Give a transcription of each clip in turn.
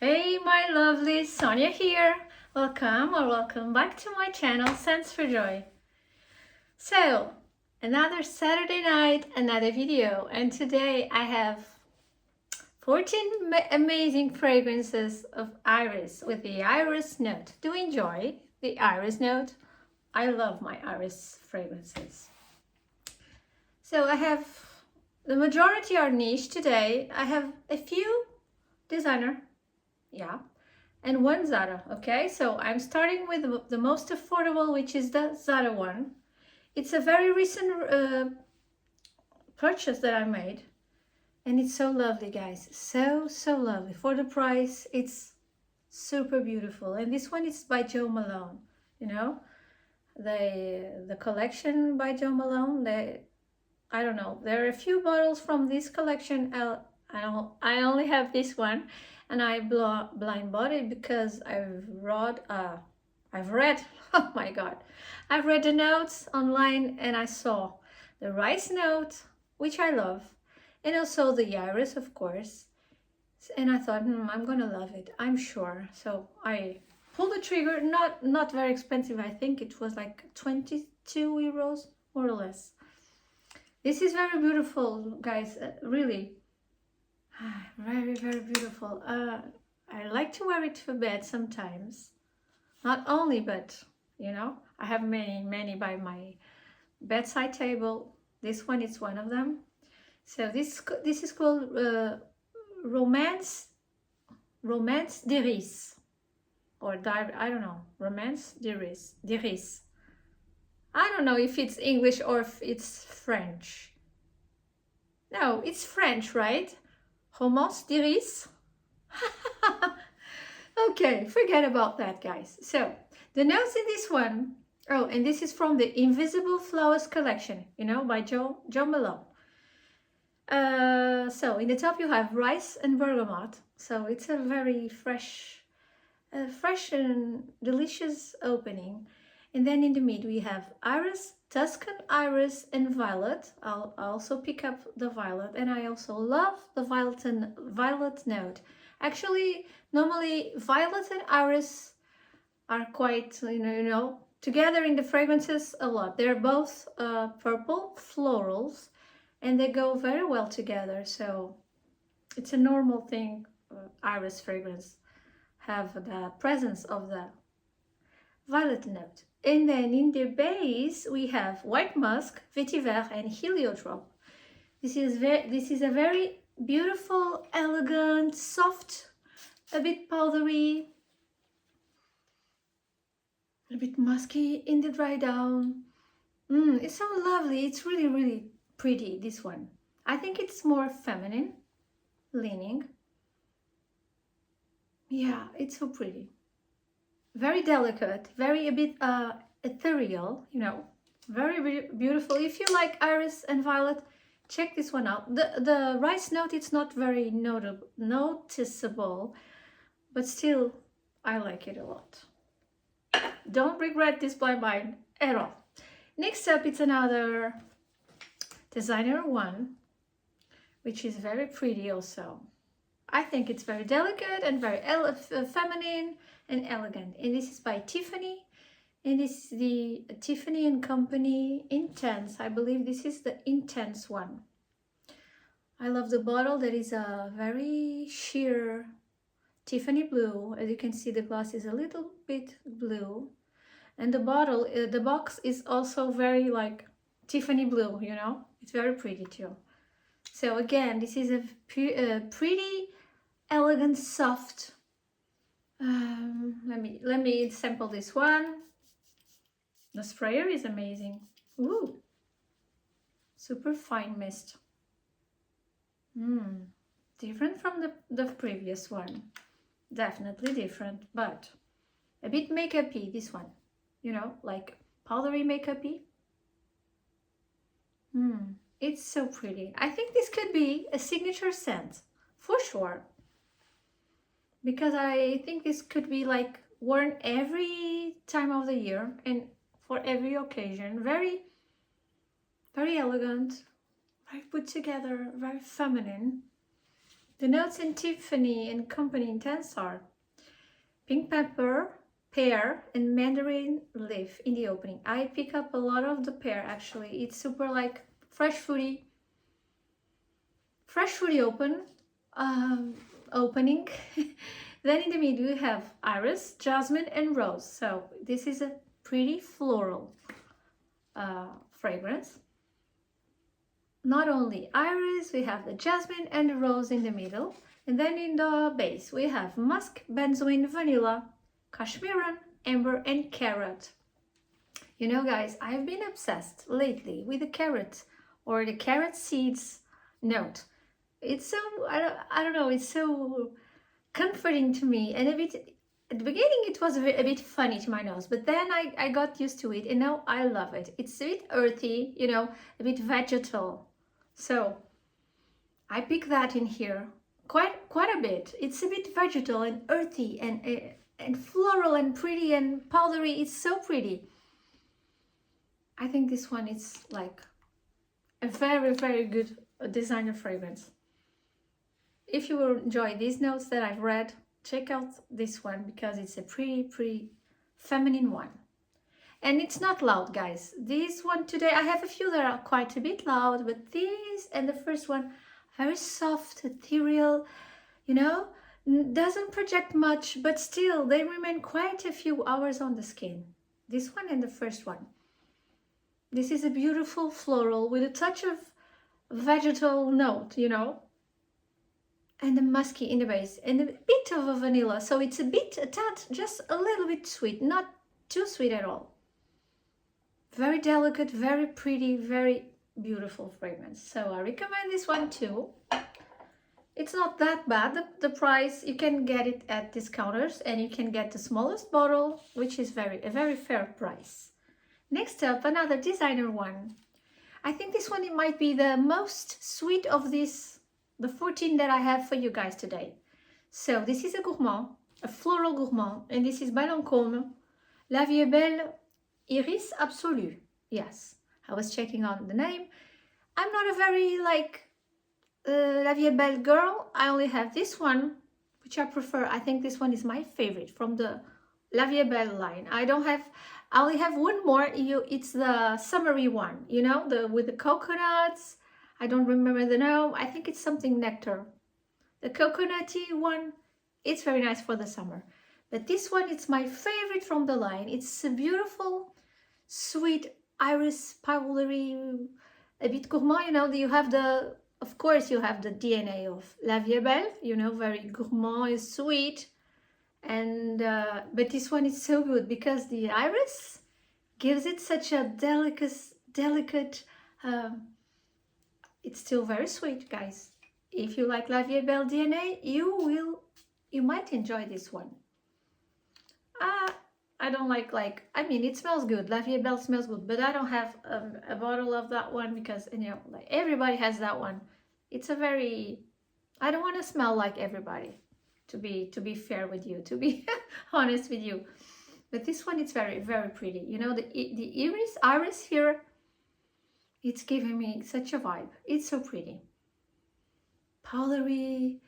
Hey my lovely, Sonia here. Welcome or welcome back to my channel, Sense for Joy. So, another Saturday night, another video, and today I have 14 amazing fragrances of iris with the iris note. Do you enjoy the iris note? I love my iris fragrances. So I have, the majority are niche today. I have a few designer, yeah, and one ZARA. Okay, so I'm starting with the most affordable, which is the ZARA one. It's a very recent purchase that I made, and it's so lovely, guys. So lovely. For the price, it's super beautiful. And this one is by Joe Malone. You know, the collection by Joe Malone. I don't know. There are a few bottles from this collection. I only have this one, and I blind bought it because I've read, oh my god, I've read the notes online and I saw the rice note, which I love, and also the iris, of course, and I thought, I'm gonna love it, I'm sure. So I pulled the trigger. Not very expensive. I think it was like 22 euros, more or less. This is very beautiful, guys, really. Very beautiful. I like to wear it for bed sometimes. Not only, but you know, I have many by my bedside table. This one is one of them. So this is called Romance d'Iris, or I don't know, Romance d'Iris. I don't know if it's English or if it's French. No, it's French, right? Romance d'Iris. Okay, forget about that, guys. So the notes in this one, oh, and this is from the Invisible Flowers collection, you know, by Joe Malone. So in the top you have rice and bergamot. So it's a very fresh and delicious opening. And then in the mid we have iris, Tuscan iris, and violet. I'll also pick up the violet, and I also love the violet note. Actually, normally violet and iris are quite, you know, together in the fragrances a lot. They're both purple florals, and they go very well together. So it's a normal thing. Iris fragrance have the presence of the violet note. And then in the base we have white musk, vetiver, and heliotrope. This is a very beautiful, elegant, soft, a bit powdery, a bit musky in the dry down. It's so lovely. It's really pretty, this one. I think it's more feminine leaning. Yeah, it's so pretty. Very delicate, very a bit ethereal, you know, very beautiful. If you like iris and violet, check this one out. The rice note, it's not very noticeable, but still I like it a lot. Don't regret this blind buy at all. Next up, it's another designer one, which is very pretty also. I think it's very delicate and very feminine and elegant. And this is by Tiffany, and this is the Tiffany Company Intense. I believe this is the Intense one. I love the bottle. That is a very sheer Tiffany blue. As you can see, the glass is a little bit blue, and the bottle, the box is also very like Tiffany blue, you know. It's very pretty too. So again, this is a pretty elegant, soft. Let me sample this one. The sprayer is amazing. Ooh, super fine mist. Different from the previous one. Definitely different, but a bit makeup-y, this one. You know, like powdery makeup-y. It's so pretty. I think this could be a signature scent, for sure. Because I think this could be like worn every time of the year and for every occasion. Very elegant, very put together, very feminine. The notes in Tiffany and Company Intense are pink pepper, pear, and mandarin leaf in the opening. I pick up a lot of the pear actually. It's super like fresh fruity opening. Then in the middle you have iris, jasmine, and rose. So this is a pretty floral fragrance. Not only iris, we have the jasmine and the rose in the middle. And then in the base we have musk, benzoin, vanilla, cashmeran, amber, and carrot. You know guys, I've been obsessed lately with the carrot or the carrot seeds note. It's so, I don't know, it's so comforting to me, and a bit, at the beginning it was a bit funny to my nose, but then I got used to it and now I love it. It's a bit earthy, you know, a bit vegetal. So I pick that in here quite a bit. It's a bit vegetal and earthy and floral and pretty and powdery. It's so pretty. I think this one is like a very good designer fragrance. If you will enjoy these notes that I've read, check out this one because it's a pretty feminine one. And it's not loud, guys. This one today, I have a few that are quite a bit loud, but this and the first one, very soft, ethereal, you know, doesn't project much, but still they remain quite a few hours on the skin. This one and the first one. This is a beautiful floral with a touch of vegetal note, you know, and the musky in the base and a bit of a vanilla. So it's a tad, just a little bit sweet, not too sweet at all. Very delicate, very pretty, very beautiful fragrance. So I recommend this one too. It's not that bad. The price, you can get it at discounters and you can get the smallest bottle, which is a very fair price. Next up, another designer one. I think this one, it might be the most sweet of these, the 14 that I have for you guys today. So this is a gourmand, a floral gourmand, and this is by LANCôME, La Vie Est Belle Absolute. Yes, I was checking on the name. I'm not a very like La Vie Est Belle girl. I only have this one, which I prefer. I think this one is my favorite from the La Vie Est Belle line. I only have one more. It's the summery one, you know, with the coconuts. I don't remember the name. I think it's something nectar. The coconutty one, it's very nice for the summer. But this one, it's my favorite from the line. It's a beautiful, sweet iris powdery, a bit gourmand, you know. You have the, of course, you have the DNA of La Vie Est Belle, you know, very gourmand, is sweet. And but this one is so good because the iris gives it such a delicate it's still very sweet, guys. If you like La Vie Est Belle DNA, you might enjoy this one. I don't like, I mean, it smells good. La Vie Est Belle smells good, but I don't have a bottle of that one because, you know, like everybody has that one. It's a very, I don't want to smell like everybody, to be fair with you, to be honest with you. But this one, it's very pretty. You know, the iris here, it's giving me such a vibe. It's so pretty. Powdery,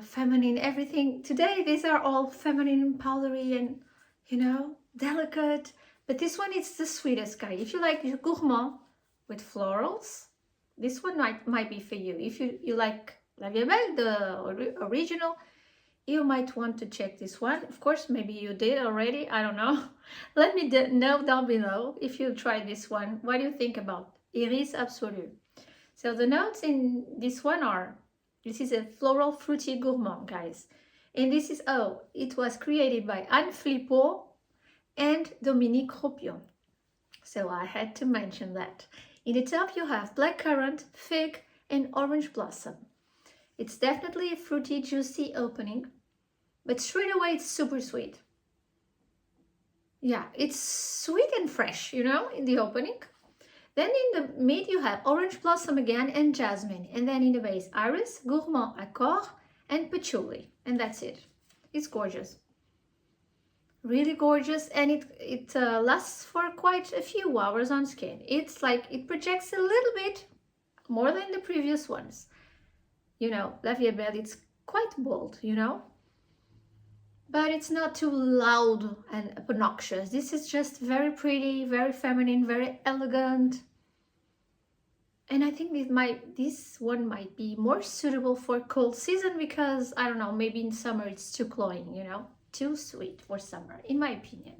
feminine, everything. Today, these are all feminine, powdery, and, you know, delicate. But this one is the sweetest, guy. If you like your gourmand with florals, this one might be for you. If you like La Vie Est Belle, the original, you might want to check this one. Of course, maybe you did already. I don't know. Let me know down below if you tried this one. What do you think about Iris Absolue? So the notes in this one are, this is a floral fruity gourmand, guys. And this is, it was created by Anne Flippo and Dominique Ropion. So I had to mention that. In the top you have blackcurrant, fig, and orange blossom. It's definitely a fruity, juicy opening, but straight away it's super sweet. Yeah, it's sweet and fresh, you know, in the opening. Then in the mid you have orange blossom again and jasmine. And then in the base, iris, gourmand, accord, and patchouli. And that's it. It's gorgeous. Really gorgeous. And it lasts for quite a few hours on skin. It's like, it projects a little bit more than the previous ones. you know, La Vie Est Belle, it's quite bold, you know, but it's not too loud and obnoxious. This is just very pretty, very feminine, very elegant. And I think this one might be more suitable for cold season because, I don't know, maybe in summer it's too cloying, you know, too sweet for summer, in my opinion.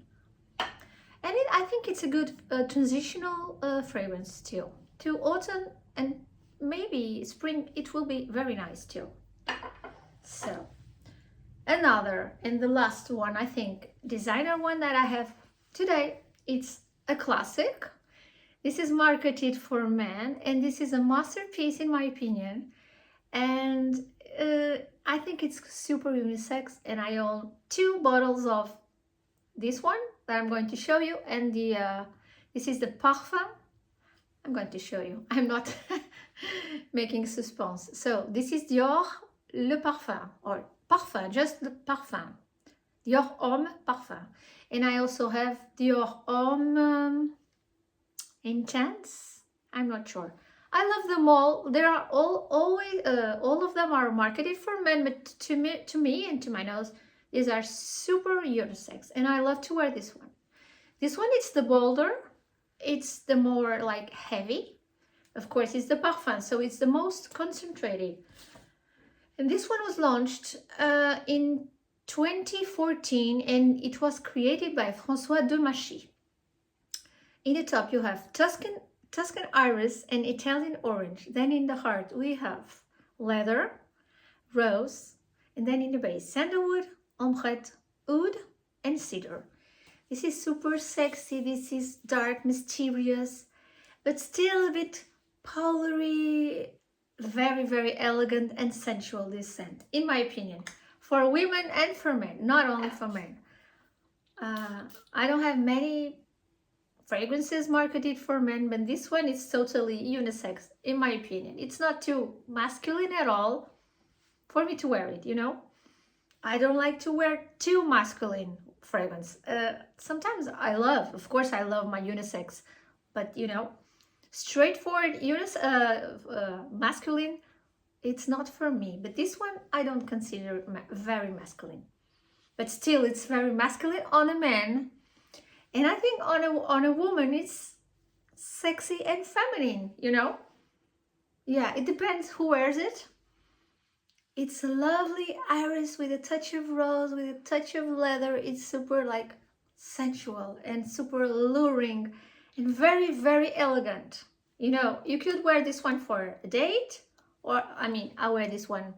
And I think it's a good transitional fragrance too. To autumn and maybe spring, it will be very nice too. So, another, and the last one, I think, designer one that I have today, it's a classic. This is marketed for men, and this is a masterpiece in my opinion. And I think it's super unisex, and I own 2 bottles of this one that I'm going to show you, and this is the Parfum. I'm going to show you. I'm not making suspense. So this is Dior Le Parfum, or Parfum, just the Parfum. Dior Homme Parfum. And I also have Dior Homme Intense. I'm not sure. I love them all. They are all of them are marketed for men, but to me and to my nose, these are super unisex, and I love to wear this one. This one is the bolder. It's the more like heavy. Of course, it's the Parfum, so it's the most concentrated. And this one was launched in 2014, and it was created by François de Machy. In the top, you have Tuscan iris and Italian orange. Then in the heart, we have leather, rose, and then in the base, sandalwood, ambrette, oud, and cedar. This is super sexy. This is dark, mysterious, but still a bit powdery, very, very elegant and sensual, this scent, in my opinion, for women and for men, not only for men. I don't have many fragrances marketed for men, but this one is totally unisex, in my opinion. It's not too masculine at all for me to wear it, you know. I don't like to wear too masculine fragrance. Sometimes of course I love my unisex, but you know, straightforward masculine, it's not for me. But this one I don't consider very masculine, but still it's very masculine on a man. And I think on a woman, it's sexy and feminine, you know? Yeah, it depends who wears it. It's a lovely iris with a touch of rose, with a touch of leather. It's super like sensual and super alluring and very, very elegant. You know, you could wear this one for a date, or I mean, I wear this one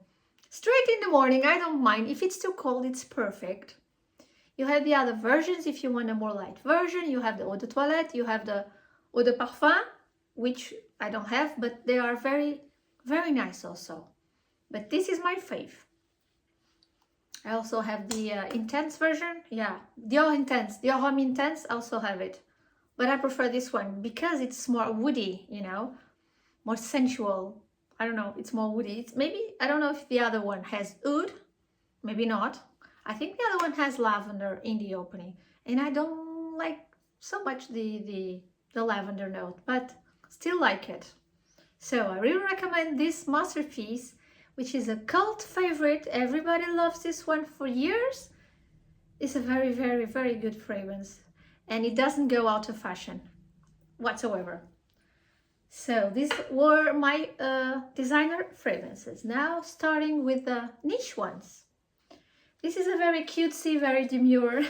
straight in the morning. I don't mind. If it's too cold, it's perfect. You have the other versions if you want a more light version. You have the Eau de Toilette, you have the Eau de Parfum, which I don't have, but they are very, very nice also. But this is my fave. I also have the Intense version. Yeah, Dior Intense, Dior Homme Intense, I also have it. But I prefer this one because it's more woody, you know, more sensual. I don't know, it's more woody. It's maybe, I don't know if the other one has oud, maybe not. I think the other one has lavender in the opening, and I don't like so much the lavender note, but still like it. So I really recommend this masterpiece, which is a cult favorite. Everybody loves this one for years. It's a very, very, very good fragrance, and it doesn't go out of fashion whatsoever. So these were my designer fragrances. Now starting with the niche ones. This is a very cutesy, very demure.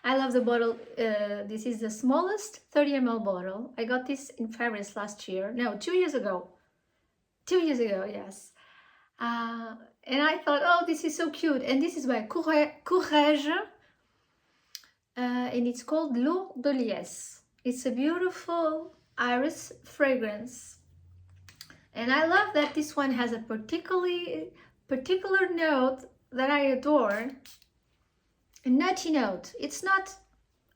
I love the bottle. This is the smallest 30 ml bottle. I got this in Paris last year. No, 2 years ago. 2 years ago, yes. And I thought, oh, this is so cute. And this is by COURRÈGES. And it's called L'Eau de Lièsse. It's a beautiful iris fragrance. And I love that this one has a particular note that I adore, a nutty note. It's not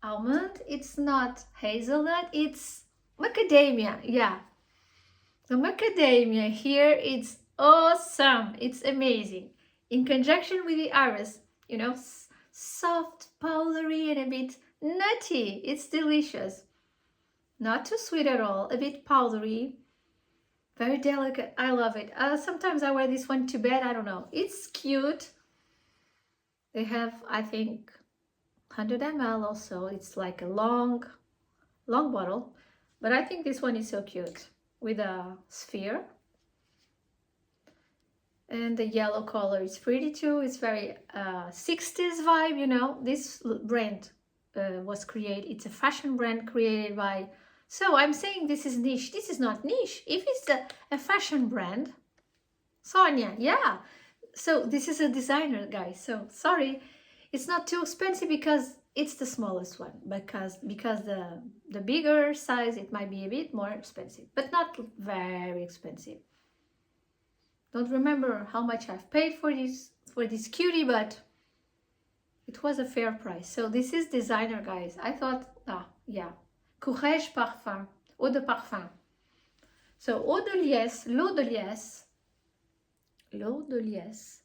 almond, it's not hazelnut, it's macadamia. Yeah, the macadamia here, it's awesome, it's amazing. In conjunction with the iris, you know, soft, powdery, and a bit nutty. It's delicious. Not too sweet at all, a bit powdery, Very delicate. I love it. Sometimes I wear this one to bed. I don't know. It's cute. They have, I think, 100 ml also. It's like a long bottle. But I think this one is so cute with a sphere. And the yellow color is pretty too. It's very 60s vibe, you know. This brand was created. It's a fashion brand created by... So I'm saying this is niche. This is not niche. If it's a fashion brand, Sonia, yeah. So this is a designer, guys. So sorry, it's not too expensive because it's the smallest one. Because the bigger size, it might be a bit more expensive, but not very expensive. Don't remember how much I've paid for this cutie, but it was a fair price. So this is designer, guys. I thought, yeah. COURRÈGES Parfum, Eau de Parfum. So Eau de Lièsse, l'Eau de Lièsse. L'Eau de Lièsse.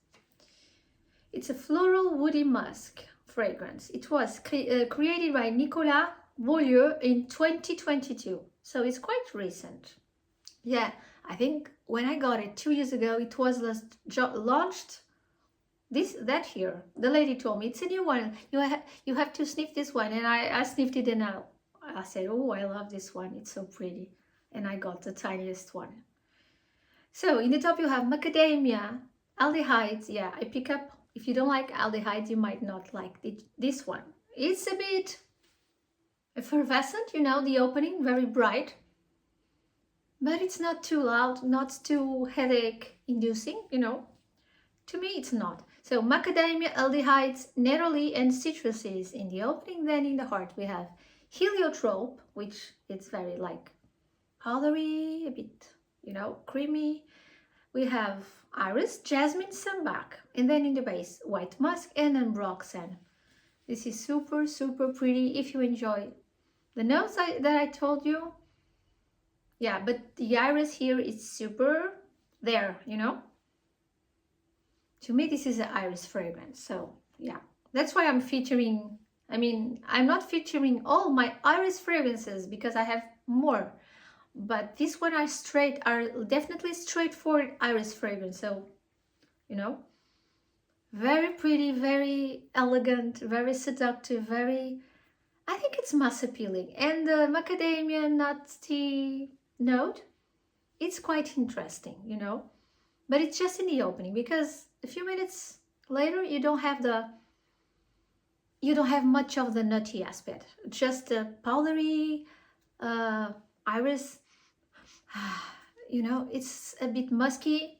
It's a floral woody musk fragrance. It was created by Nicolas Beaulieu in 2022. So it's quite recent. Yeah, I think when I got it 2 years ago, it was launched that year. The lady told me, it's a new one. You have to sniff this one. And I sniffed it and I said, oh, I love this one. It's so pretty. And I got the tiniest one. So in the top you have macadamia, aldehydes. Yeah, I pick up. If you don't like aldehydes, you might not like this one. It's a bit effervescent, you know, the opening, very bright. But it's not too loud, not too headache inducing, you know. To me, it's not. So macadamia, aldehydes, neroli, and citruses in the opening. Then in the heart we have heliotrope, which it's very like powdery, a bit, you know, creamy. We have iris, jasmine, sambac, and then in the base, white musk and ambroxan. This is super, super pretty if you enjoy the notes that I told you. Yeah, but the iris here is super there, you know. To me, this is an iris fragrance. So yeah, that's why I'm featuring. I mean, I'm not featuring all my iris fragrances because I have more, but this one are definitely straightforward iris fragrance. So, you know, very pretty, very elegant, very seductive, very, I think it's mass appealing. And the macadamia nutty note, it's quite interesting, you know, but it's just in the opening because a few minutes later you don't have much of the nutty aspect, just the powdery iris. You know, it's a bit musky.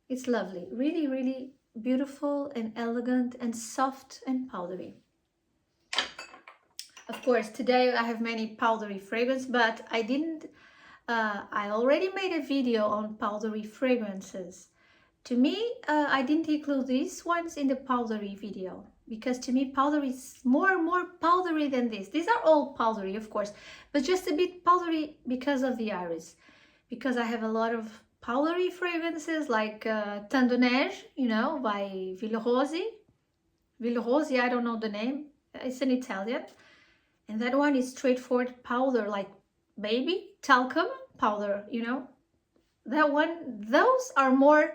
It's lovely, really, really beautiful and elegant and soft and powdery. Of course, today I have many powdery fragrance, but I didn't. I already made a video on powdery fragrances. To me, I didn't include these ones in the powdery video because to me powder is more powdery than this. These are all powdery, of course, but just a bit powdery because of the iris. Because I have a lot of powdery fragrances like Teint de Neige, you know, by Villorosi. Villorosi, I don't know the name. It's an Italian. And that one is straightforward powder, like baby talcum powder, you know. That one, those are more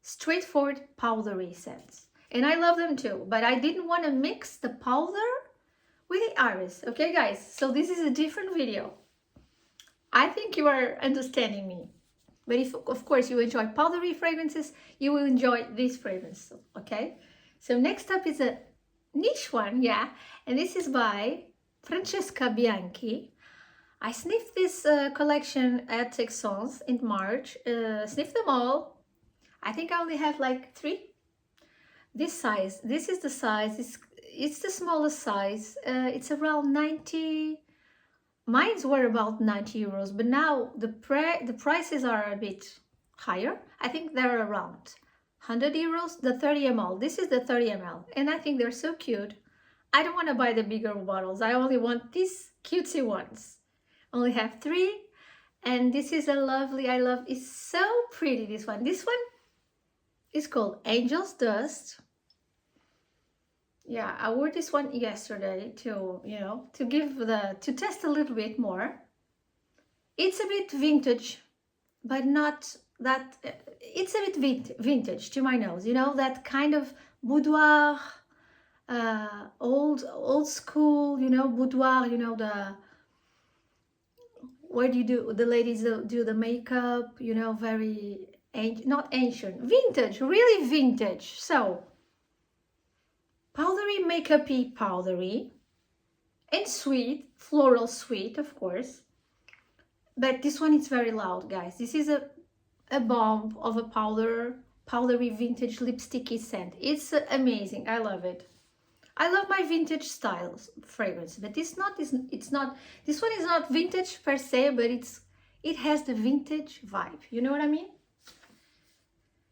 straightforward powdery scents. And I love them too, but I didn't want to mix the powder with the iris. Okay, guys, so this is a different video. I think you are understanding me. But if, of course, you enjoy powdery fragrances, you will enjoy this fragrance, okay? So next up is a niche one, yeah. And this is by Francesca Bianchi. I sniffed this collection at Texans in March. Sniffed them all. I think I only have like 3. This size, this is the size. It's the smallest size. It's around 90. Mines were about 90 euros, but now the prices are a bit higher. I think they're around 100 euros, the 30 ml. This is the 30 ml, and I think they're so cute. I don't want to buy the bigger bottles. I only want these cutesy ones. Only have 3, and this is a lovely, it's so pretty, this one. This one is called Angel's Dust. Yeah, I wore this one yesterday to, you know, to test a little bit more. It's a bit vintage but not that, it's a bit vintage to my nose, you know, that kind of boudoir, old school, you know, boudoir, you know, the where do you do the ladies do the makeup, you know, very not ancient, vintage, really vintage. So powdery, makeup-y, powdery, and sweet, floral sweet, of course. But this one is very loud, guys. This is a bomb of a powdery vintage lipsticky scent. It's amazing. I love it. I love my vintage styles fragrance, but it's not this one is not vintage per se, but it has the vintage vibe. You know what I mean?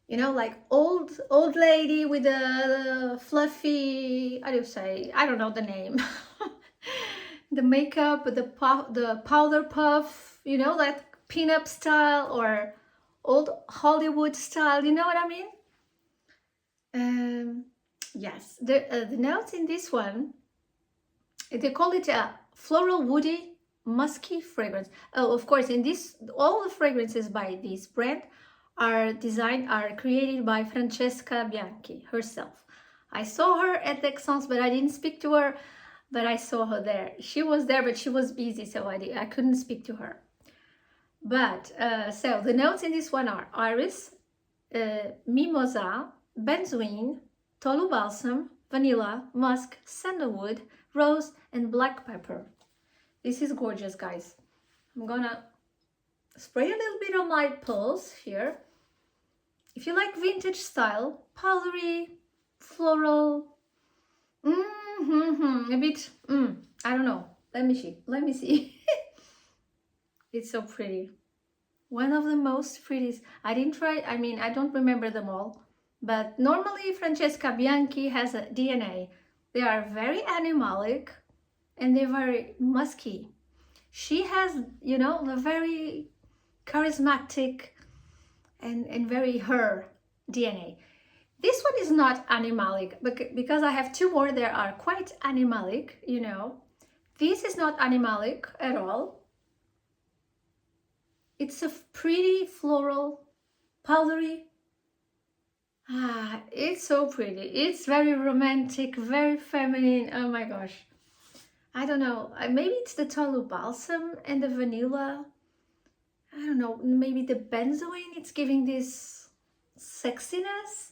You know, like old lady with a fluffy, how do you say? I don't know the name. The makeup, the powder puff, you know, that pin-up style or old Hollywood style. You know what I mean? Yes, the notes in this one, they call it a floral, woody, musky fragrance. Oh, of course, in this, all the fragrances by this brand are created by Francesca Bianchi herself. I saw her at the Essence, but I didn't speak to her, but I saw her there. She was there, but she was busy, so I couldn't speak to her. But, so the notes in this one are iris, mimosa, benzoin, tolu balsam, vanilla, musk, sandalwood, rose, and black pepper. This is gorgeous, guys. I'm gonna spray a little bit on my pulse here. If you like vintage style, powdery, floral, a bit, I don't know. Let me see. It's so pretty. One of the most prettiest. I don't remember them all. But normally Francesca Bianchi has a DNA. They are very animalic and they're very musky. She has, you know, the very charismatic and very her DNA. This one is not animalic, but because I have two more that are quite animalic, you know. This is not animalic at all. It's a pretty floral, powdery. It's so pretty. It's very romantic, very feminine. Oh my gosh. I don't know. Maybe it's the tolu balsam and the vanilla. I don't know. Maybe the benzoin. It's giving this sexiness.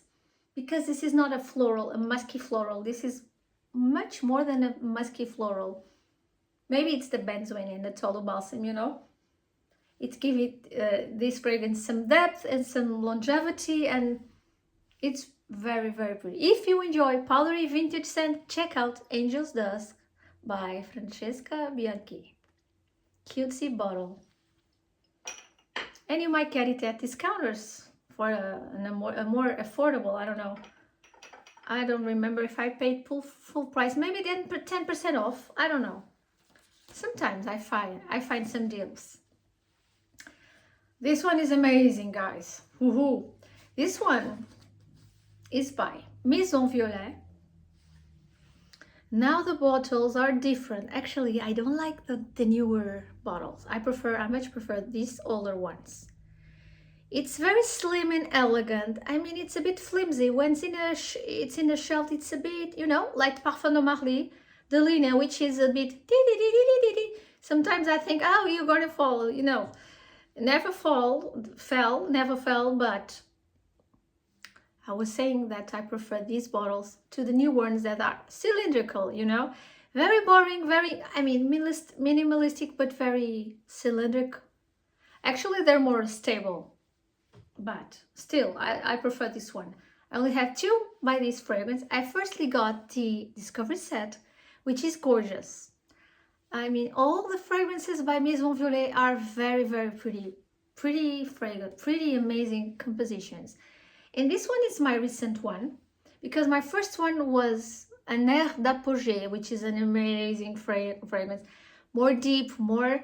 Because this is not a floral, a musky floral. This is much more than a musky floral. Maybe it's the benzoin and the tolu balsam, you know. It's giving this fragrance some depth and some longevity, and it's very, very pretty. If you enjoy powdery vintage scent, check out Angel's Dusk by Francesca Bianchi. Cutesy bottle. And you might get it at discounters for a more affordable, I don't know. I don't remember if I paid full price. Maybe then 10% off. I don't know. Sometimes I find some deals. This one is amazing, guys. Woohoo! This one is by Maison Violet. Now the bottles are different. Actually, I don't like the newer bottles. I much prefer these older ones. It's very slim and elegant. I mean, it's a bit flimsy. When it's in the shelf, it's a bit, you know, like Parfum de Marly, the linen, which is a bit. Sometimes I think, oh, you're gonna fall, you know. Never fell, but I was saying that I prefer these bottles to the new ones that are cylindrical, you know. Very boring, very, I mean, minimalistic, but very cylindrical. Actually, they're more stable, but still, I prefer this one. I only have two by this fragrance. I firstly got the Discovery Set, which is gorgeous. I mean, all the fragrances by Maison Violet are very, very pretty fragrant, pretty amazing compositions. And this one is my recent one, because my first one was an Air d'Apogée, which is an amazing fragrance, more deep, more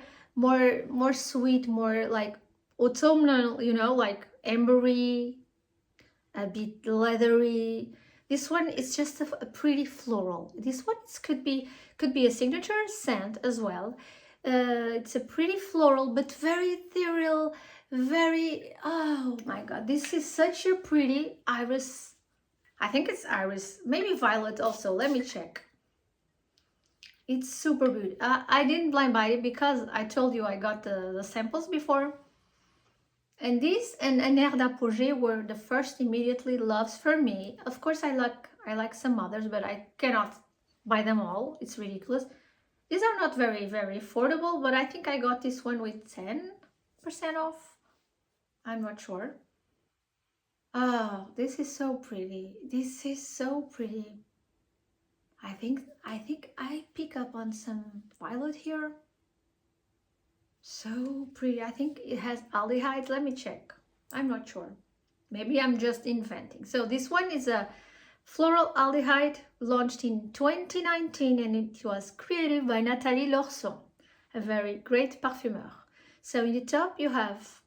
sweet, more like autumnal, you know, like ambery, a bit leathery. This one is just a pretty floral. This one could be a signature scent as well. It's a pretty floral, but very ethereal, very, oh my god, this is such a pretty iris. I think it's iris, maybe violet also. Let me check. It's super good. I didn't blind buy it because I told you I got the samples before. And this and an Air d'Apogée were the first immediately loves for me. Of course, I like some others, but I cannot buy them all. It's ridiculous. These are not very, very affordable, but I think I got this one with 10% off. I'm not sure. Oh, this is so pretty. This is so pretty. I think I pick up on some violet here. So pretty. I think it has aldehydes. Let me check. I'm not sure. Maybe I'm just inventing. So this one is a floral aldehyde launched in 2019 and it was created by Nathalie Lorson, a very great parfumeur. So in the top you have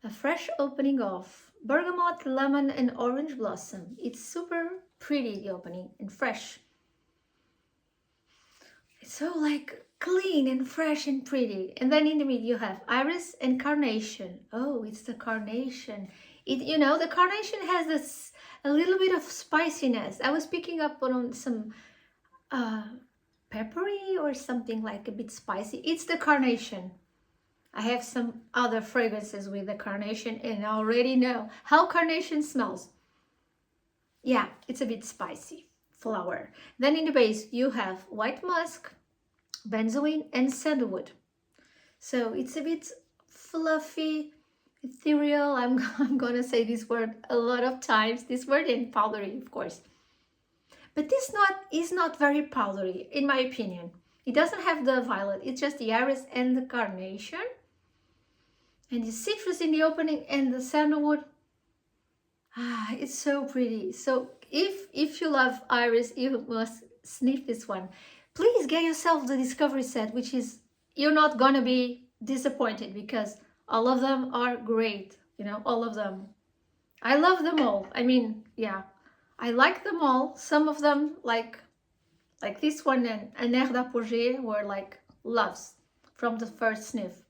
a fresh opening of bergamot, lemon and orange blossom. It's super pretty, the opening, and fresh. It's so like clean and fresh and pretty. And then in the middle you have iris and carnation. Oh, it's the carnation. You know, the carnation has this a little bit of spiciness. I was picking up on some peppery or something like a bit spicy. It's the carnation. I have some other fragrances with the carnation and I already know how carnation smells. Yeah, it's a bit spicy flower. Then in the base you have white musk, benzoin and sandalwood. So it's a bit fluffy, ethereal. I'm gonna say this word a lot of times, this word, and powdery, of course. But this is not very powdery, in my opinion. It doesn't have the violet, it's just the iris and the carnation. And the citrus in the opening and the sandalwood. Ah, it's so pretty. So if you love iris, you must sniff this one. Please get yourself the discovery set, which is, you're not gonna be disappointed because all of them are great, you know, all of them. I love them all. I mean, yeah, I like them all. Some of them, like this one and an Air d'Apogée, were like loves from the first sniff.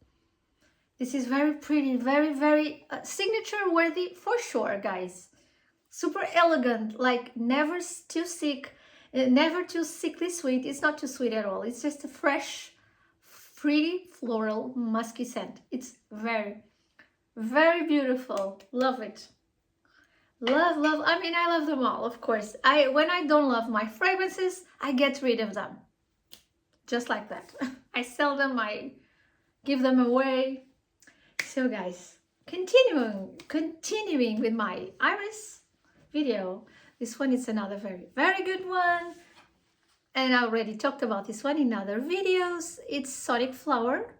This is very pretty, very, very signature worthy for sure, guys. Super elegant, like never too sick, never too sickly sweet. It's not too sweet at all. It's just a fresh, pretty, floral, musky scent. It's very, very beautiful. Love it. Love, love. I mean, I love them all, of course. When I don't love my fragrances, I get rid of them. Just like that. I sell them, I give them away. So guys, continuing with my iris video. This one is another very, very good one. And I already talked about this one in other videos. It's Sonic Flower.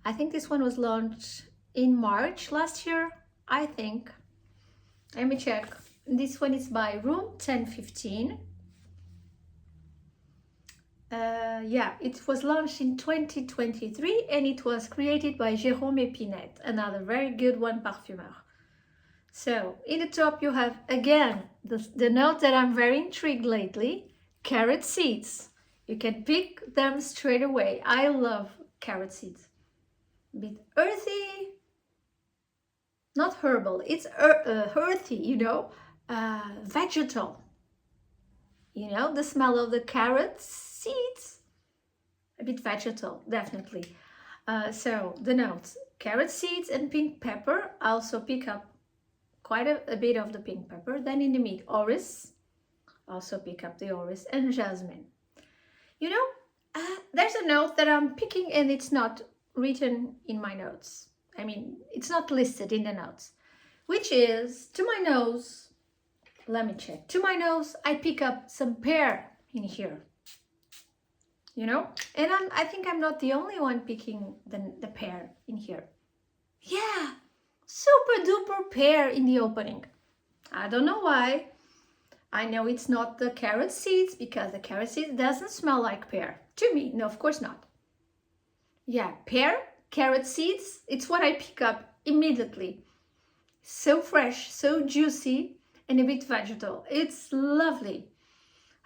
I think this one was launched in March last year, I think. Let me check. This one is by Room 1015. Yeah, it was launched in 2023 and it was created by Jérôme Épinette, another very good one parfumeur. So in the top you have again the note that I'm very intrigued lately, carrot seeds. You can pick them straight away. I love carrot seeds. A bit earthy, not herbal, it's earthy, you know, vegetal. You know, the smell of the carrot seeds, a bit vegetal, definitely. So the notes, carrot seeds and pink pepper. I also pick up quite a bit of the pink pepper. Then in the mid, orris, also pick up the orris and jasmine. You know, there's a note that I'm picking and it's not written in my notes. I mean, it's not listed in the notes, which is, to my nose, let me check. To my nose, I pick up some pear in here, you know? And I think I'm not the only one picking the pear in here. Yeah, super duper pear in the opening. I don't know why. I know it's not the carrot seeds because the carrot seeds doesn't smell like pear. To me, no, of course not. Yeah, pear, carrot seeds, it's what I pick up immediately. So fresh, so juicy, and a bit vegetal. It's lovely.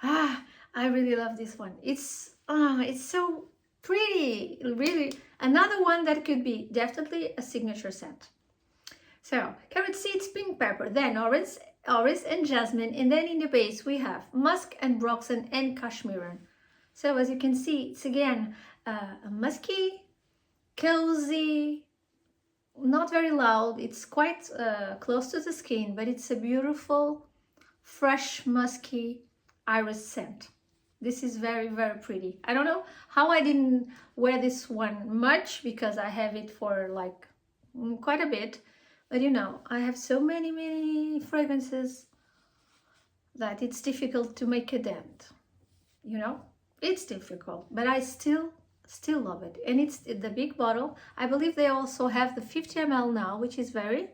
I really love this one. It's so pretty, really. Another one that could be definitely a signature scent. So carrot seeds, pink pepper, then orange and jasmine, and then in the base we have musk and broxen and cashmere. So as you can see, it's again a musky, cozy, not very loud. It's quite close to the skin, but it's a beautiful, fresh, musky iris scent. This is very, very pretty. I don't know how I didn't wear this one much because I have it for like quite a bit. But you know, I have so many fragrances that it's difficult to make a dent. You know, it's difficult, but I still love it. And it's the big bottle. I believe they also have the 50 ml now, which is very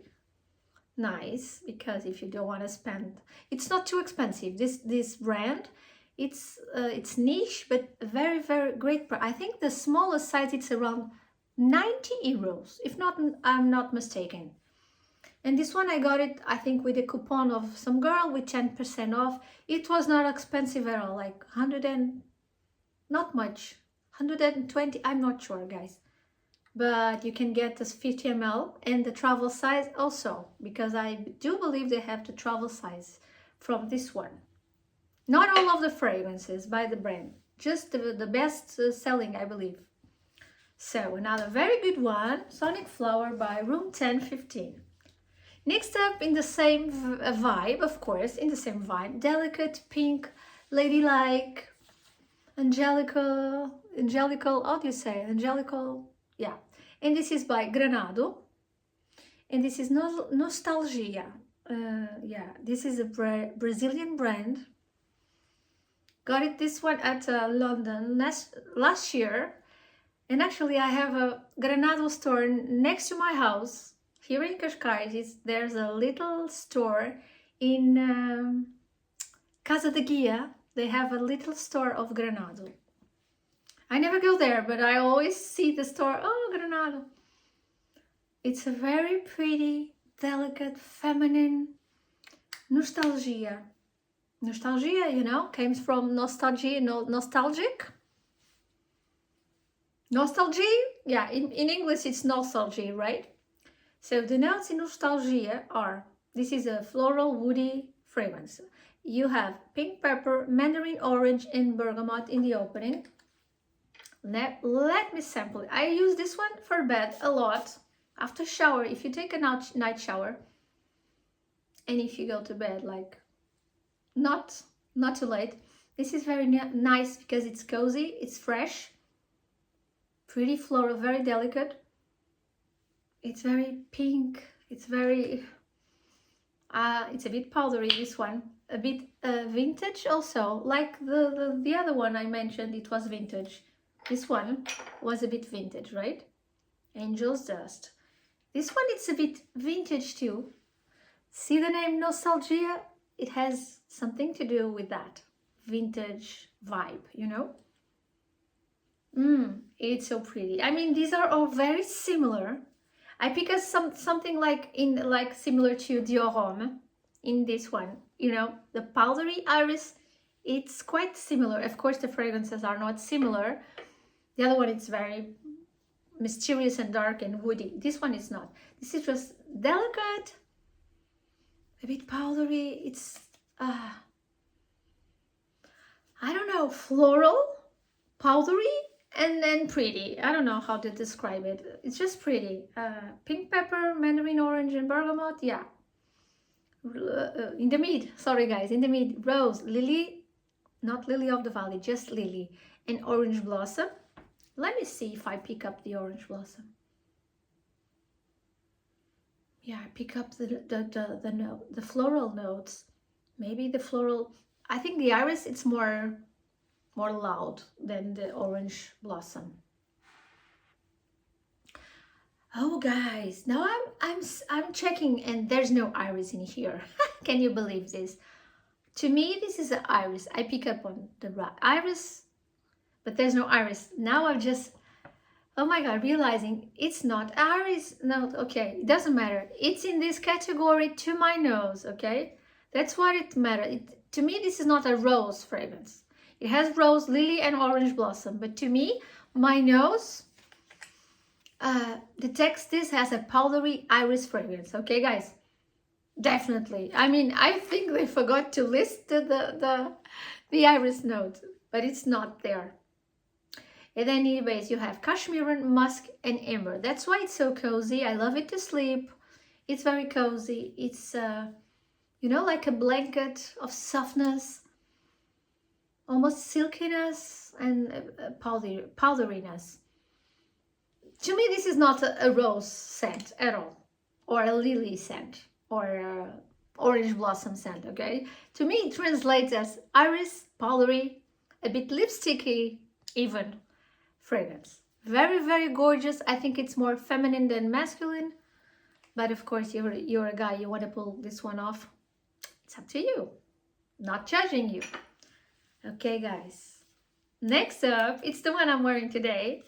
nice because if you don't want to spend, it's not too expensive. This brand, it's niche, but very, very great. I think the smallest size, it's around 90 euros, if not, I'm not mistaken. And this one I got it, I think, with a coupon of some girl with 10% off. It was not expensive at all, like 100 and not much, 120, I'm not sure, guys. But you can get this 50 ml and the travel size also, because I do believe they have the travel size from this one. Not all of the fragrances by the brand, just the best selling, I believe. So another very good one, Sonic Flower by Room 1015. Next up, in the same vibe, of course, in the same vibe, delicate pink, ladylike, angelical, how do you say, angelical, yeah. And this is by Granado, and this is Nostalgia. Yeah, this is a Brazilian brand. Got it, this one at London last year, and actually I have a Granado store next to my house. Here in Cascais, there's a little store in Casa de Guia. They have a little store of Granado. I never go there, but I always see the store. Oh, Granado. It's a very pretty, delicate, feminine nostalgia. Nostalgia, you know, comes from nostalgia, nostalgic. Nostalgia? Yeah, in English it's nostalgia, right? So the notes in Nostalgia are, this is a floral woody fragrance. You have pink pepper, mandarin orange and bergamot in the opening. Let me sample it. I use this one for bed a lot. After shower, if you take a night shower and if you go to bed like not too late, this is very nice because it's cozy, it's fresh, pretty floral, very delicate. It's very pink, it's very, it's a bit powdery, this one, a bit vintage also, like the other one I mentioned, it was vintage. This one was a bit vintage, right? Angel's Dust. This one, it's a bit vintage too. See the name Nostalgia? It has something to do with that vintage vibe, you know? It's so pretty. I mean, these are all very similar. I pick up something like similar to Dior Homme in this one, you know, the powdery iris, it's quite similar. Of course, the fragrances are not similar. The other one is very mysterious and dark and woody. This one is not. This is just delicate, a bit powdery. It's, I don't know, floral, powdery, and then pretty. I don't know how to describe it. It's just pretty. Pink pepper, mandarin orange and bergamot, yeah. In the mid, sorry guys, in the mid, rose, lily, not lily of the valley, just lily, and orange blossom. Let me see if I pick up the orange blossom. Yeah, I pick up the note, the floral notes. Maybe the floral, I think the iris, it's more loud than the orange blossom. Oh guys, now I'm checking and there's no iris in here. Can you believe this? To me, this is an iris. I pick up on the iris, but there's no iris. Now I'm just, oh my god, realizing it's not iris. No, okay, it doesn't matter. It's in this category to my nose, okay? That's what it matters. To me, this is not a rose fragrance. It has rose, lily and orange blossom. But to me, my nose detects this as a powdery iris fragrance. Okay, guys? Definitely. I mean, I think they forgot to list the iris note, but it's not there. And then anyways, you have cashmere, musk and amber. That's why it's so cozy. I love it to sleep. It's very cozy. It's you know, like a blanket of softness, almost silkiness and powderiness. To me, this is not a rose scent at all, or a lily scent, or a orange blossom scent, okay? To me, it translates as iris, powdery, a bit lipsticky, even fragrance. Very, very gorgeous. I think it's more feminine than masculine, but of course, you're a guy, you want to pull this one off. It's up to you. Not judging you. Okay, guys. Next up, it's the one I'm wearing today.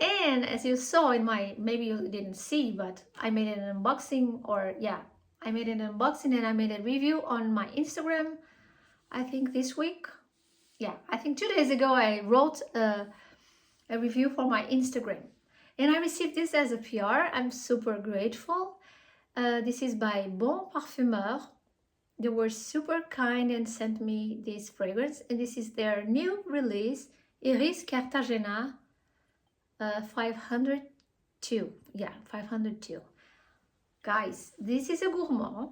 And as you saw in my, maybe you didn't see, but I made an unboxing, or yeah, I made an unboxing and I made a review on my Instagram, I think this week. Yeah, I think 2 days ago I wrote a review for my Instagram. And I received this as a PR. I'm super grateful. This is by Parfumeur. They were super kind and sent me this fragrance. And this is their new release, Iris Cartagena 502. Yeah, 502. Guys, this is a gourmand.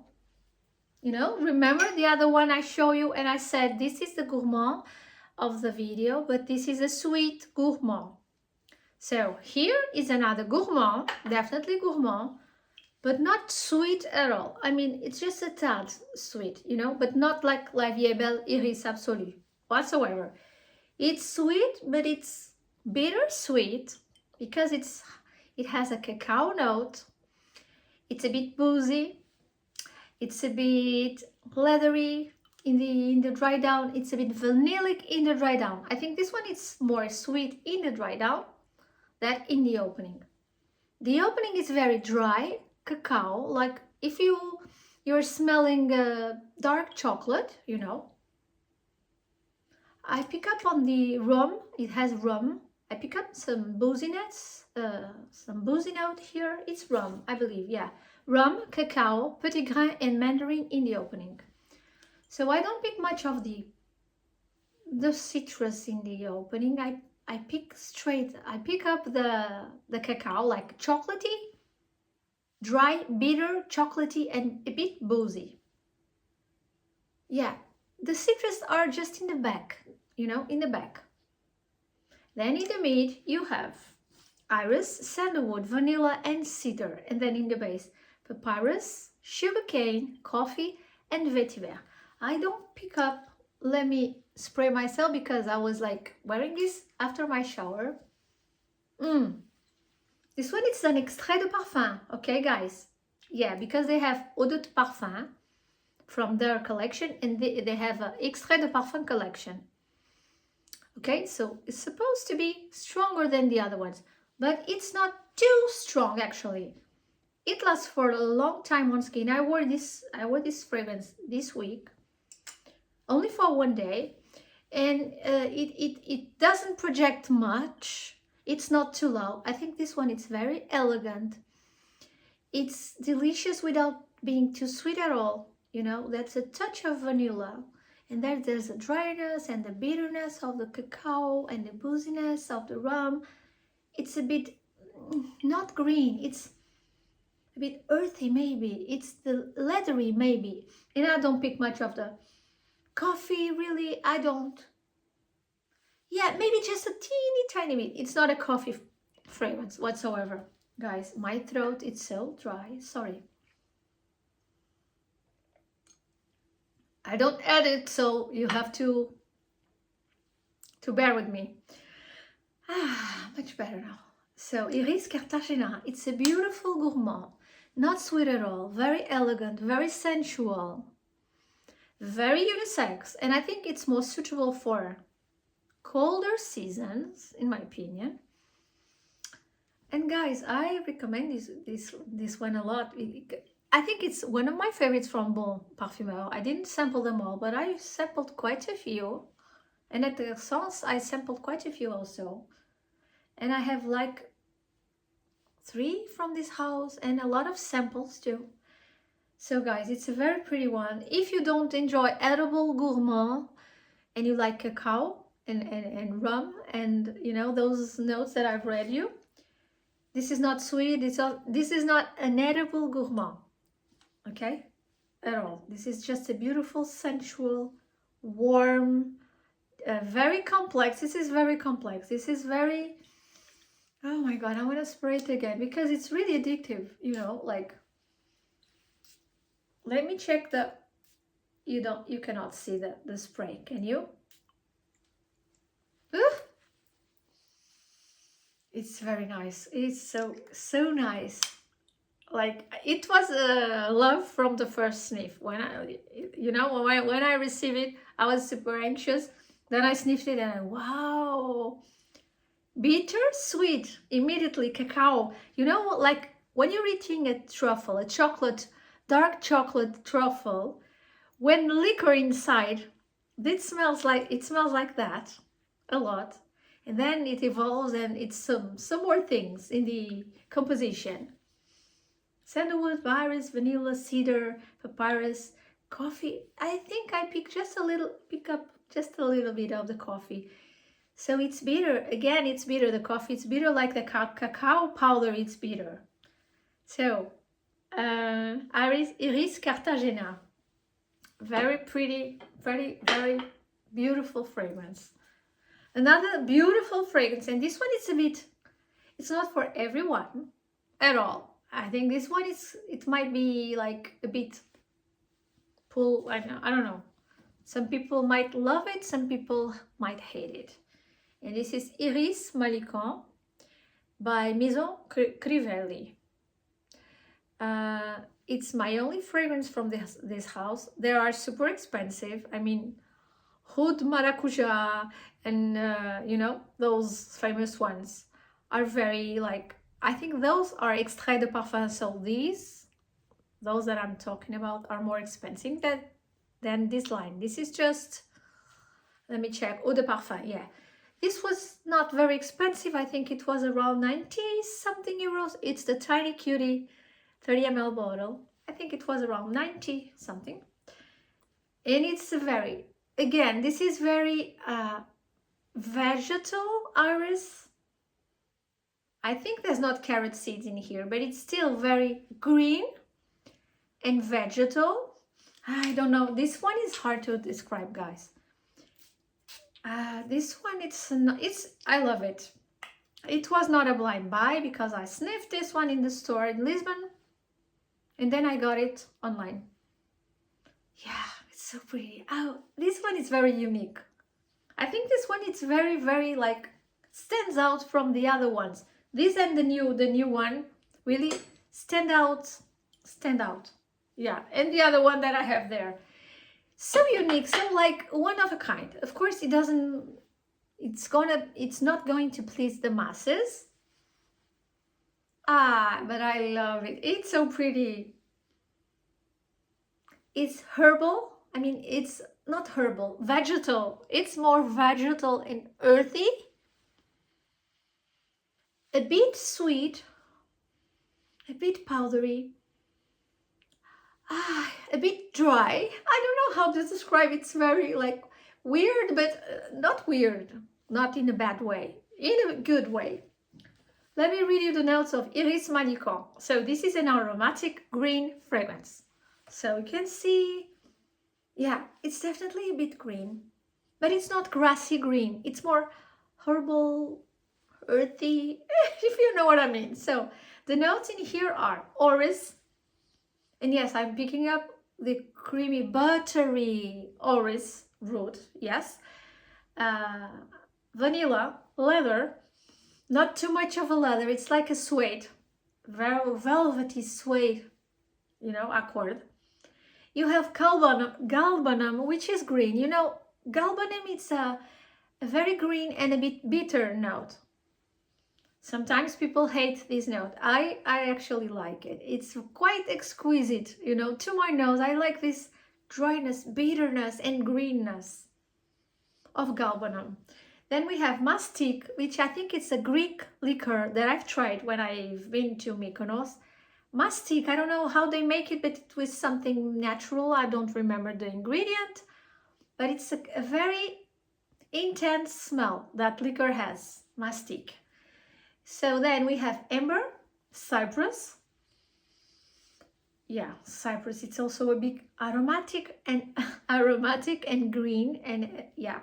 You know, remember the other one I show you and I said this is the gourmand of the video, but this is a sweet gourmand. So here is another gourmand, definitely gourmand, but not sweet at all. I mean, it's just a tad sweet, you know, but not like Vie Est Belle Absolute whatsoever. It's sweet, but it's bittersweet because it has a cacao note. It's a bit boozy. It's a bit leathery in the dry down. It's a bit vanillic in the dry down. I think this one is more sweet in the dry down than in the opening. The opening is very dry, cacao, like if you're smelling dark chocolate, you know. I pick up on the rum. It has rum. I pick up some booziness, some boozy note here. It's rum, I believe, yeah. Rum, cacao, petit grain and mandarin in the opening. So I don't pick much of the citrus in the opening. I pick up the cacao, like chocolatey, dry, bitter, chocolatey and a bit boozy. Yeah, the citrus are just in the back, you know, in the back. Then in the mid you have iris, sandalwood, vanilla and cedar, and then in the base papyrus, sugarcane, coffee and vetiver. I don't pick up, let me spray myself because I was like wearing this after my shower. This one is an extrait de parfum, okay guys? Yeah, because they have Eau de Parfum from their collection and they have an extrait de parfum collection. Okay, so it's supposed to be stronger than the other ones, but it's not too strong actually. It lasts for a long time on skin. I wore this fragrance this week, only for 1 day, and it doesn't project much. It's not too loud. I think this one is very elegant. It's delicious without being too sweet at all. You know, that's a touch of vanilla. And there's the dryness and the bitterness of the cacao and the booziness of the rum. It's a bit not green. It's a bit earthy maybe. It's the leathery maybe. And I don't pick much of the coffee really. I don't. Yeah, maybe just a teeny tiny bit. It's not a coffee fragrance whatsoever. Guys, my throat is so dry. Sorry. I don't edit, so you have to bear with me. Much better now. So, Iris Cartagena. It's a beautiful gourmand. Not sweet at all. Very elegant, very sensual. Very unisex. And I think it's more suitable for colder seasons, in my opinion. And guys, I recommend this one a lot. I think it's one of my favorites from Parfumeur. I didn't sample them all, but I sampled quite a few. And at the Essence, I sampled quite a few also. And I have like 3 from this house and a lot of samples too. So guys, it's a very pretty one. If you don't enjoy edible gourmand and you like cacao and rum and you know those notes that I've read you, this is not sweet. This is not an edible gourmand, okay, at all. This is just a beautiful, sensual, warm, very complex. This is very complex. This is very, oh my god, I want to spray it again because it's really addictive, you know, like, let me check the, you cannot see the spray, can you? It's very nice. It's so nice. Like, it was a love from the first sniff. When I, you know, when I received it, I was super anxious. Then I sniffed it and wow, bitter, sweet, immediately cacao. You know, like when you're eating a truffle, a chocolate, dark chocolate truffle, when liquor inside, it smells like that a lot. And then it evolves and it's some more things in the composition. Sandalwood, iris, vanilla, cedar, papyrus, coffee. I think I pick up just a little bit of the coffee. So it's bitter. Again, it's bitter. The coffee, it's bitter like the cacao powder, it's bitter. So, Iris Cartagena. Very pretty, very beautiful fragrance. Another beautiful fragrance, and this one is a bit, it's not for everyone at all. I think this one it might be like a bit pull, I don't know. Some people might love it, some people might hate it. And this is Iris Malikan by MAISON CRIVELLI. It's my only fragrance from this house. They are super expensive. I mean, Oud Maracuja and you know, those famous ones are very, like, I think those are extrait de parfum. So those that I'm talking about are more expensive than this line. This is just, let me check, Eau de Parfum, yeah. This was not very expensive. I think it was around 90 something euros. It's the tiny cutie 30 ml bottle. I think it was around 90 something. And it's a very, again, this is very vegetal iris. I think there's not carrot seeds in here, but it's still very green and vegetal. I don't know. This one is hard to describe, guys. This one, I love it. It was not a blind buy because I sniffed this one in the store in Lisbon and then I got it online. Yeah, it's so pretty. Oh, this one is very unique. I think this one, it's very like stands out from the other ones. This and the new one really stand out. Yeah, and the other one that I have there, so unique, so like one of a kind. Of course, it's not going to please the masses. But I love it. It's so pretty. It's herbal. I mean, it's not herbal, vegetal. It's more vegetal and earthy. A bit sweet, a bit powdery, a bit dry. I don't know how to describe it. It's very like weird, but not weird, not in a bad way, in a good way. Let me read you the notes of Iris Malikan. So this is an aromatic green fragrance. So you can see, yeah, it's definitely a bit green, but it's not grassy green. It's more herbal, earthy, if you know what I mean. So the notes in here are orris, and yes, I'm picking up the creamy buttery orris root, yes, vanilla, leather, not too much of a leather, it's like a suede, very velvety suede, you know, accord. You have galbanum, which is green. You know, galbanum, it's a very green and a bit bitter note. Sometimes people hate this note. I actually like it. It's quite exquisite, you know, to my nose. I like this dryness, bitterness, and greenness. of galbanum. Then we have mastic, which I think it's a Greek liquor that I've tried when I've been to Mykonos. Mastic, I don't know how they make it, but it was something natural. I don't remember the ingredient, but it's a very intense smell that liquor has, mastic. So then we have amber, cypress. Yeah, cypress, it's also a big aromatic and green, and yeah.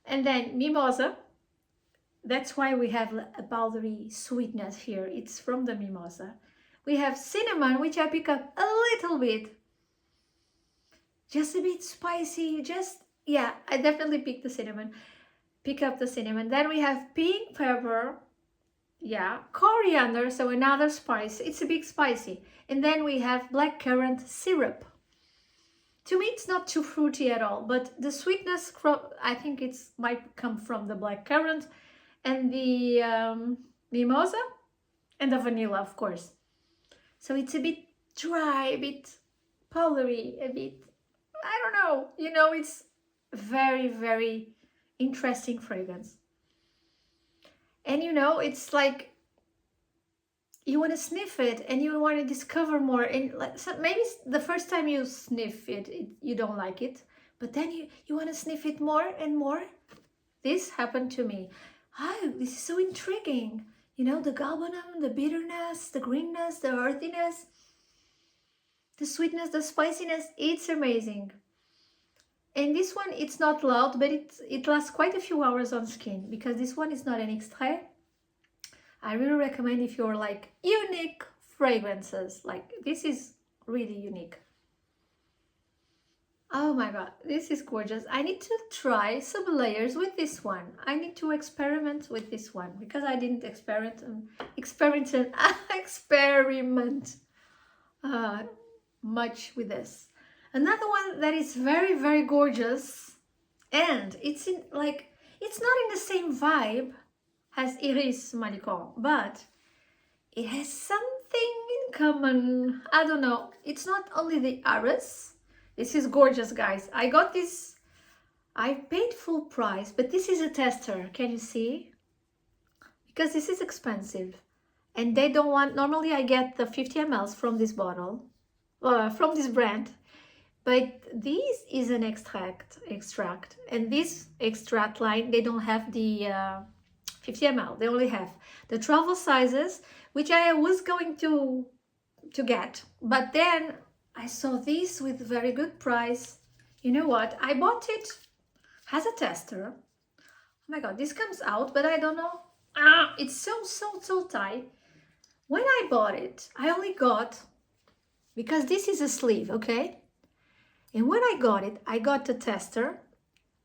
And then mimosa. That's why we have a powdery sweetness here. It's from the mimosa. We have cinnamon, which I pick up a little bit. Just a bit spicy, yeah, I definitely pick up the cinnamon. Then we have pink pepper, yeah, coriander, so another spice. It's a bit spicy. And then we have blackcurrant syrup. To me, it's not too fruity at all, but the sweetness, I think it's might come from the blackcurrant and the mimosa and the vanilla, of course. So it's a bit dry, a bit powdery, a bit, I don't know, you know, it's very, very interesting fragrance. And you know, it's like you want to sniff it and you want to discover more. And so maybe the first time you sniff it, you don't like it, but then you want to sniff it more and more. This happened to me. Oh, this is so intriguing. You know, the galbanum, the bitterness, the greenness, the earthiness, the sweetness, the spiciness, it's amazing. And this one, it's not loud, but it lasts quite a few hours on skin, because this one is not an extrait. I really recommend if you're like unique fragrances, like this is really unique. Oh my god, this is gorgeous. I need to try some layers with this one. I need to experiment with this one, because I didn't experiment much with this. Another one that is very, very gorgeous, and it's in like, it's not in the same vibe as Iris Malikan, but it has something in common. I don't know. It's not only the iris. This is gorgeous, guys. I got this. I paid full price, but this is a tester. Can you see? Because this is expensive, and they don't want. Normally, I get the 50 ml from this bottle, from this brand. But this is an extract, and this extract line, they don't have the 50 ml. They only have the travel sizes, which I was going to get, but then I saw this with very good price. You know what? I bought it as a tester. Oh my god, this comes out, but I don't know. It's so tight. When I bought it, I only got, because this is a sleeve, okay? And when I got the tester,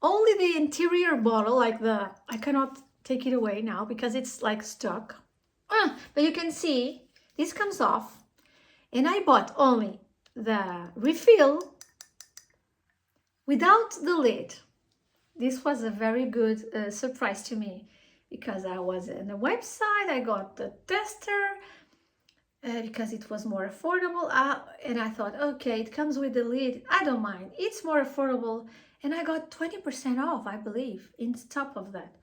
only the interior bottle, like I cannot take it away now because it's like stuck. But you can see, this comes off. And I bought only the refill without the lid. This was a very good surprise to me, because I was on the website, I got the tester, because it was more affordable, and I thought, okay, it comes with the lid, I don't mind, it's more affordable, and I got 20% off, I believe, in top of that.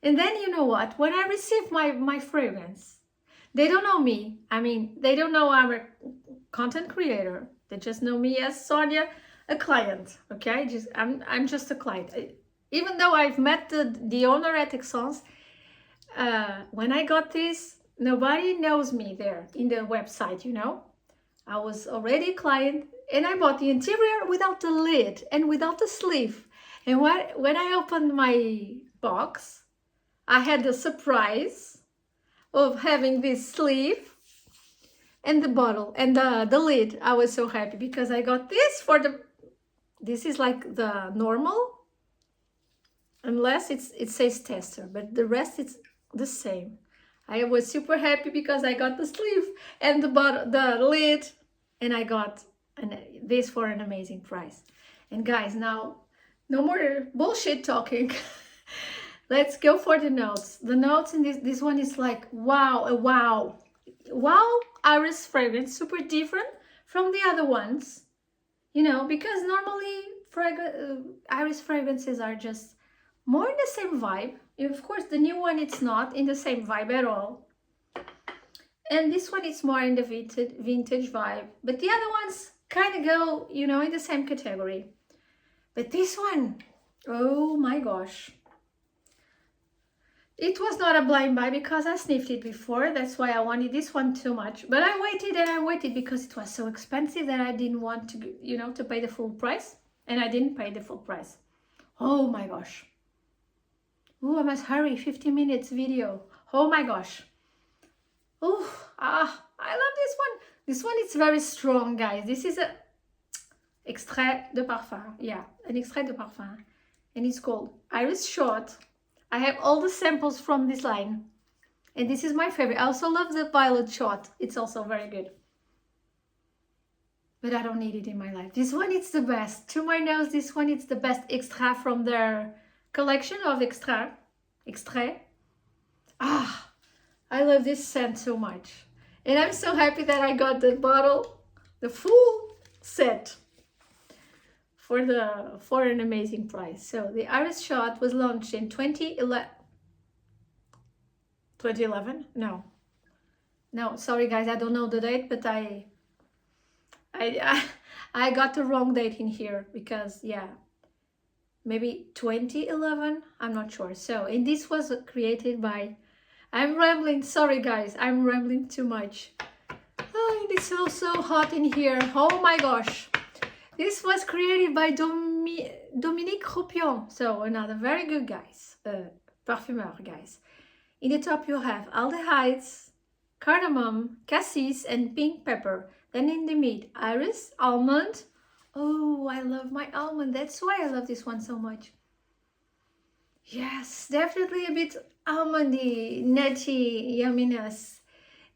And then you know what, when I received my fragrance, they don't know me, I mean, they don't know I'm a content creator, they just know me as Sonia, a client, okay, I'm just a client. Even though I've met the owner at Texans, when I got this, nobody knows me there in the website, you know. I was already a client, and I bought the interior without the lid and without the sleeve. And when I opened my box, I had the surprise of having this sleeve and the bottle and the lid. I was so happy because I got this this is like the normal, unless it says tester, but the rest it's the same. I was super happy because I got the sleeve and the lid, and I got this for an amazing price. And guys, now no more bullshit talking. Let's go for the notes. The notes in this one is like wow iris fragrance, super different from the other ones, you know, because normally iris fragrances are just more in the same vibe. Of course, the new one, it's not in the same vibe at all. And this one is more in the vintage vibe. But the other ones kind of go, you know, in the same category. But this one, oh my gosh. It was not a blind buy because I sniffed it before. That's why I wanted this one too much. But I waited and I waited because it was so expensive that I didn't want to, you know, to pay the full price. And I didn't pay the full price. Oh my gosh. Oh, I must hurry. 50 minutes video. Oh my gosh. Oh, I love this one. This one is very strong, guys. This is a extrait de parfum. Yeah, an extrait de parfum. And it's called Iris Shot. I have all the samples from this line. And this is my favorite. I also love the Violet Shot. It's also very good. But I don't need it in my life. This one, it's the best. To my nose, this one, it's the best extra from their collection of extrait. Ah, I love this scent so much. And I'm so happy that I got the bottle, the full set for an amazing price. So the Iris Shot was launched in 2011? No, sorry guys, I don't know the date, but I got the wrong date in here because, yeah, maybe 2011, I'm not sure. So, and this was created by, I'm rambling, sorry guys, I'm rambling too much. Oh, it's so hot in here, oh my gosh. This was created by Dominique Ropion, so another very good guys, parfumeur guys. In the top you have aldehydes, cardamom, cassis and pink pepper. Then in the mid, iris, almond. Oh, I love my almond. That's why I love this one so much. Yes, definitely a bit almondy, nutty, yumminess.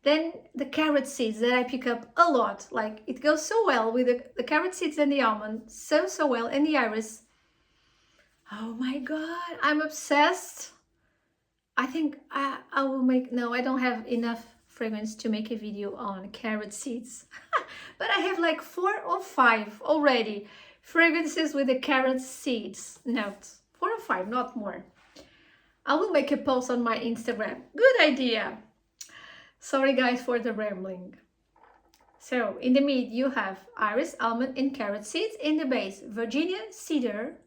Then the carrot seeds that I pick up a lot. Like, it goes so well with the carrot seeds and the almond. So well. And the iris. Oh my God, I'm obsessed. I think I will make, no, I don't have enough fragrance to make a video on carrot seeds. But I have like 4 or 5 already fragrances with the carrot seeds notes. 4 or 5, not more. I will make a post on my Instagram. Good idea. Sorry guys for the rambling. So in the mid you have iris, almond and carrot seeds. In the base, Virginia cedar,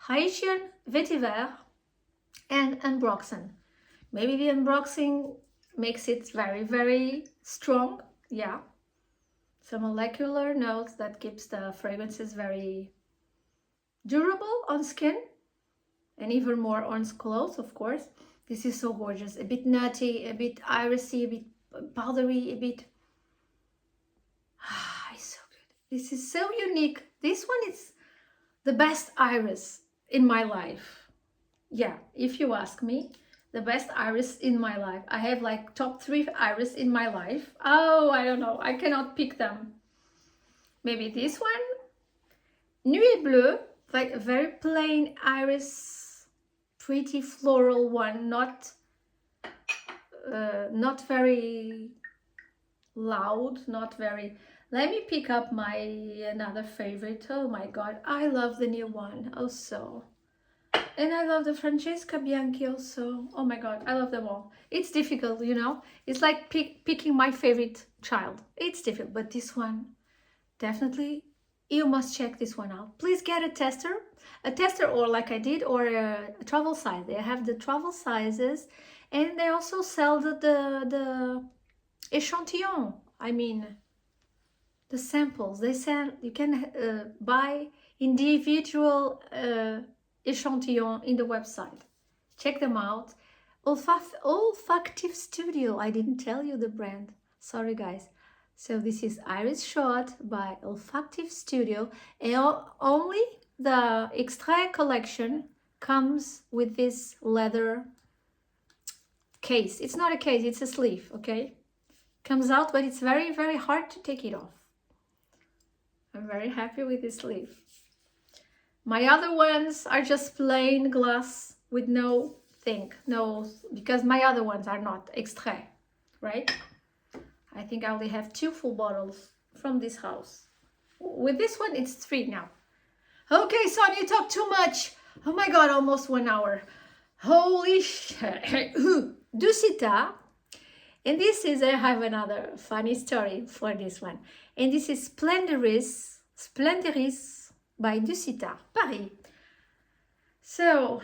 Haitian vetiver and ambroxan. Maybe the ambroxan makes it very strong. Yeah, some molecular notes that keeps the fragrances very durable on skin and even more on clothes, of course. This is so gorgeous. A bit nutty, a bit irisy, a bit powdery, a bit, it's so good. This is so unique. This one is the best iris in my life. Yeah, if you ask me, the best iris in my life. I have like top 3 iris in my life. Oh, I don't know, I cannot pick them. Maybe this one, Nuee Bleue, like a very plain iris, pretty floral one, not very loud, not very. Let me pick up my another favorite. Oh my God, I love the new one also. And I love the Francesca Bianchi also. Oh my God, I love them all. It's difficult, you know. It's like picking my favorite child. It's difficult, but this one, definitely, you must check this one out. Please get a tester or like I did, or a travel size. They have the travel sizes, and they also sell the échantillon. I mean, the samples. They sell. You can buy individual échantillon in the website. Check them out. Olfactive Studio. I didn't tell you the brand. Sorry guys. So this is Iris Shot by Olfactive Studio, and only the extrait collection comes with this leather case. It's not a case, it's a sleeve, okay? Comes out, but it's very hard to take it off. I'm very happy with this sleeve. My other ones are just plain glass with no thing, no, because my other ones are not extrait, right? I think I only have 2 full bottles from this house. With this one, it's 3 now. Okay, Son, you talk too much. Oh my God, almost 1 hour. Holy shit. DUSITA. And this is, I have another funny story for this one. And this is Splendiris by DUSITA, Paris. So,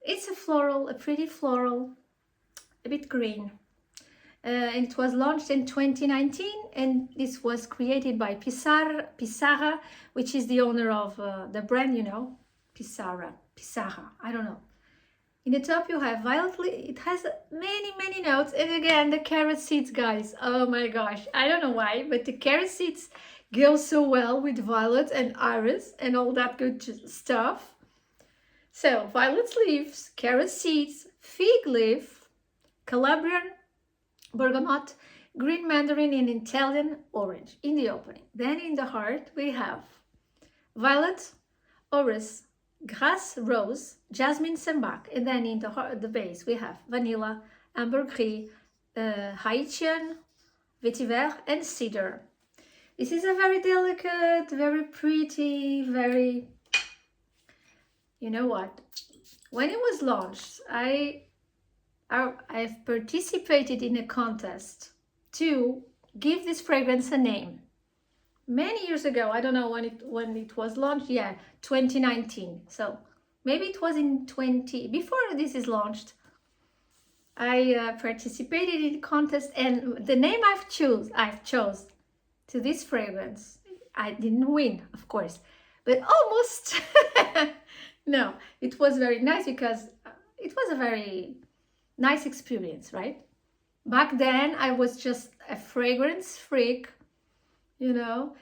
it's a floral, a pretty floral, a bit green. And it was launched in 2019, and this was created by Pissarra, which is the owner of the brand, you know, Pissarra, I don't know. In the top you have violet, it has many notes, and again the carrot seeds, guys. Oh my gosh, I don't know why, but the carrot seeds go so well with violet and iris and all that good stuff. So violet leaves, carrot seeds, fig leaf, Calabrian bergamot, green mandarin, and Italian orange in the opening. Then in the heart we have violet, orris, grass rose, jasmine sambac, and then in the base we have vanilla, ambergris, Haitian, vetiver, and cedar. This is a very delicate, very pretty, very, you know what, when it was launched, I've participated in a contest to give this fragrance a name. Many years ago, I don't know when it was launched. Yeah, 2019. So maybe it was in before this is launched. I participated in the contest, and the name I've chose to this fragrance. I didn't win, of course, but almost. No, it was very nice because it was a very nice experience, right? Back then, I was just a fragrance freak. You know,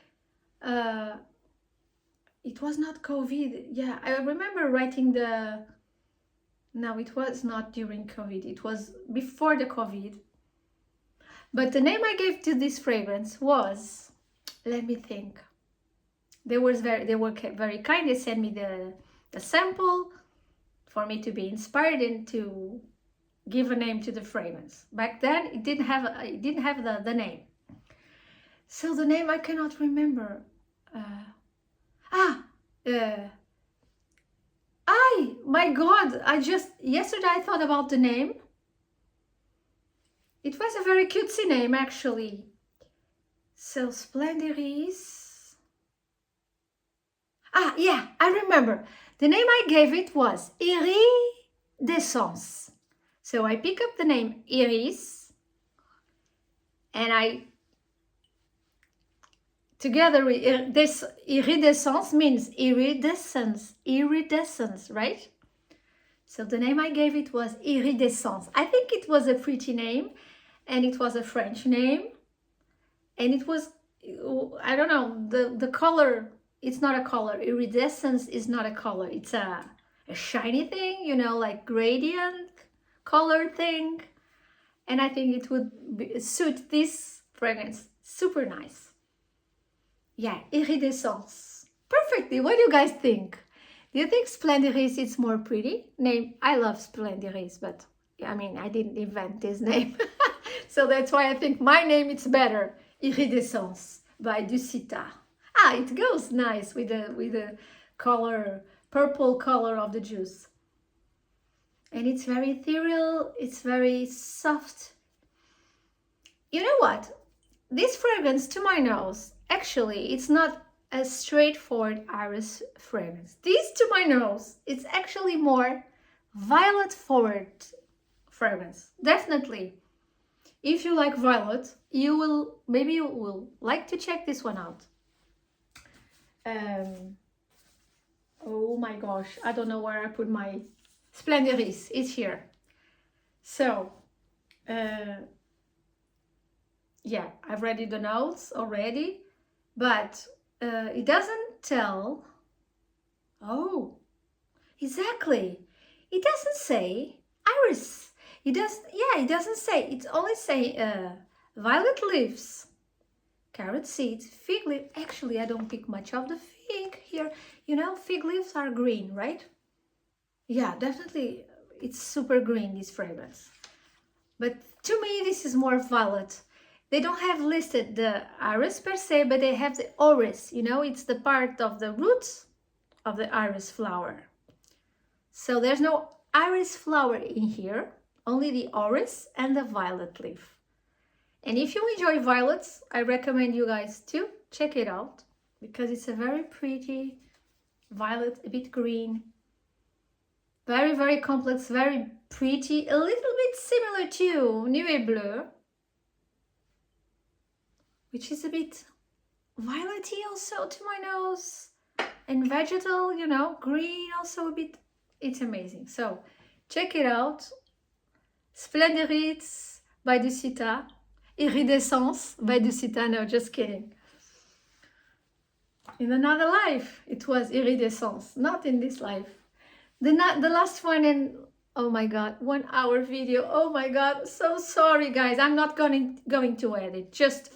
it was not COVID. Yeah, I remember writing no, it was not during COVID. It was before the COVID. But the name I gave to this fragrance was, let me think. They were very kind. They sent me the sample for me to be inspired and to give a name to the fragrance. Back then, it didn't have the name. So the name I cannot remember. My God, yesterday I thought about the name. It was a very cutesy name, actually. So Splendiris. Yeah, I remember. The name I gave it was Iridescence. So I pick up the name Iris, and together with this iridescence means iridescence, right? So the name I gave it was Iridescence. I think it was a pretty name, and it was a French name, and it was, I don't know, the color, it's not a color. Iridescence is not a color. It's a shiny thing, you know, like gradient color thing. And I think it would suit this fragrance super nice. Yeah, Iridescence. Perfectly. What do you guys think? Do you think Splendiris is more pretty? Name, I love Splendiris, but I mean, I didn't invent this name. So that's why I think my name is better. Iridescence by DUSITA. It goes nice with the color, purple color of the juice. And it's very ethereal, it's very soft. You know what? This fragrance to my nose, actually, it's not a straightforward iris fragrance. This to my nose, it's actually more violet forward fragrance. Definitely. If you like violet, maybe you will like to check this one out. Oh my gosh, I don't know where I put my Splendiris. It's here. So, yeah, I've read the notes already, but it doesn't tell. Oh, exactly. It doesn't say iris. It doesn't say. It only say violet leaves, carrot seeds, fig leaf. Actually, I don't pick much of the fig here. You know, fig leaves are green, right? Yeah, definitely. It's super green, this fragrance. But to me, this is more violet. They don't have listed the iris per se, but they have the orris. You know, it's the part of the roots of the iris flower. So there's no iris flower in here, only the orris and the violet leaf. And if you enjoy violets, I recommend you guys to check it out because it's a very pretty violet, a bit green, very, very complex, very pretty, a little bit similar to Nuee Bleue, which is a bit violety also to my nose, and vegetal, you know, green also a bit. It's amazing. So check it out. Splendiris by DUSITA, Iridescence by DUSITA. No, just kidding. In another life, it was Iridescence, not in this life. The last one, and oh my god, 1 hour video. Oh my god, so sorry guys. I'm not going to edit. Just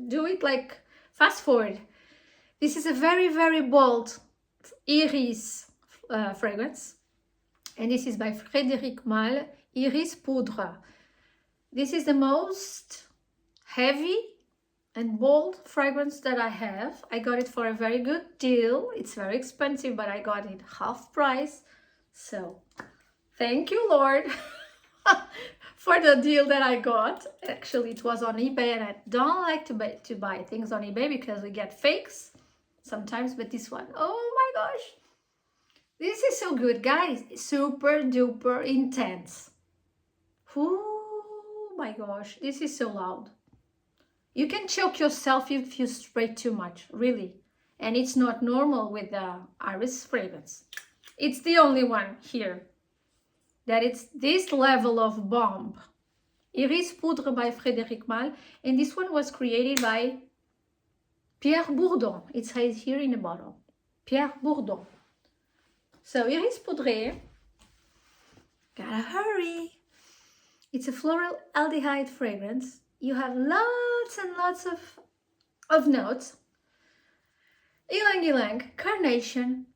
do it like fast forward. This is a very, very bold iris fragrance, and this is by Frédéric Malle, Iris Poudre. This is the most heavy and bold fragrance that I have. I got it for a very good deal. It's very expensive, but I got it half price. So thank you, Lord, for the deal that I got. Actually, it was on eBay, and I don't like to buy things on eBay because we get fakes sometimes, but this one, oh my gosh, this is so good, guys. Super duper intense. Oh my gosh, this is so loud. You can choke yourself if you spray too much, really. And it's not normal with the iris fragrance. It's the only one here that it's this level of bomb. Iris Poudre by Frédéric Malle, and this one was created by Pierre Bourdon. It says here in the bottle, Pierre Bourdon. So Iris Poudre, gotta hurry. It's a floral aldehyde fragrance. You have lots and lots of notes. Ylang ylang, carnation,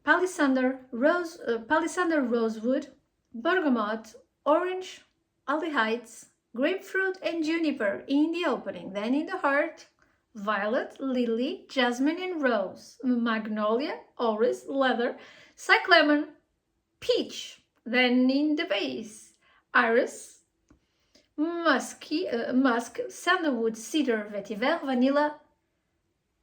palisander, rosewood, bergamot, orange, aldehydes, grapefruit and juniper in the opening. Then in the heart, violet, lily, jasmine and rose, magnolia, orris, leather, cyclamen, peach. Then in the base, iris, musk, sandalwood, cedar, vetiver, vanilla,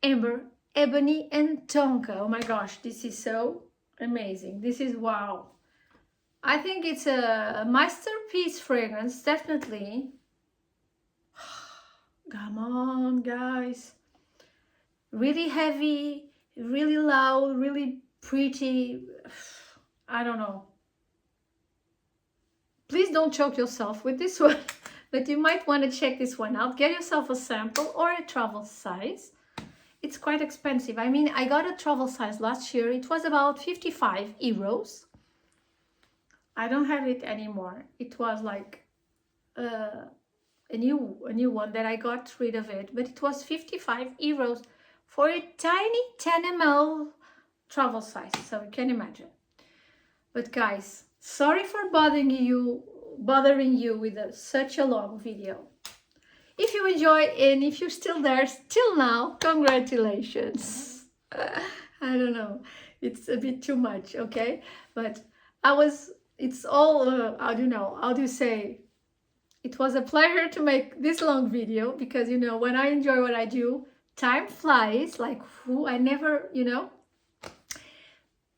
amber, ebony and tonka. Oh my gosh, this is so amazing. This is wow. I think it's a masterpiece fragrance, definitely. Come on, guys. Really heavy, really loud, really pretty. I don't know. Please don't choke yourself with this one, but you might want to check this one out. Get yourself a sample or a travel size. It's quite expensive. I mean, I got a travel size last year. It was about 55 euros. I don't have it anymore. It was like a new one that I got rid of it, but it was 55 euros for a tiny 10 ml travel size, so you can imagine. But guys, sorry for bothering you with such a long video. If you enjoy and if you're still there till now, congratulations. I don't know, it's a bit too much, okay? But it's all, how do you say? It was a pleasure to make this long video because, you know, when I enjoy what I do, time flies like I never, you know.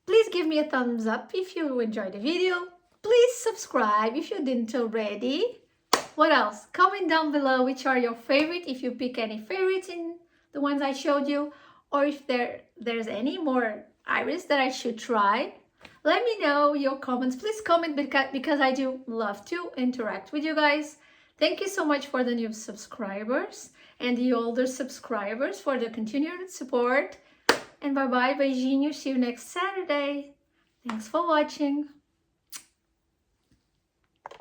Please give me a thumbs up if you enjoyed the video. Please subscribe if you didn't already. What else? Comment down below which are your favorite, if you pick any favorites in the ones I showed you, or if there's any more iris that I should try. Let me know your comments. Please comment because I do love to interact with you guys. Thank you so much for the new subscribers and the older subscribers for the continued support. And bye-bye, beijinhos. See you next Saturday. Thanks for watching.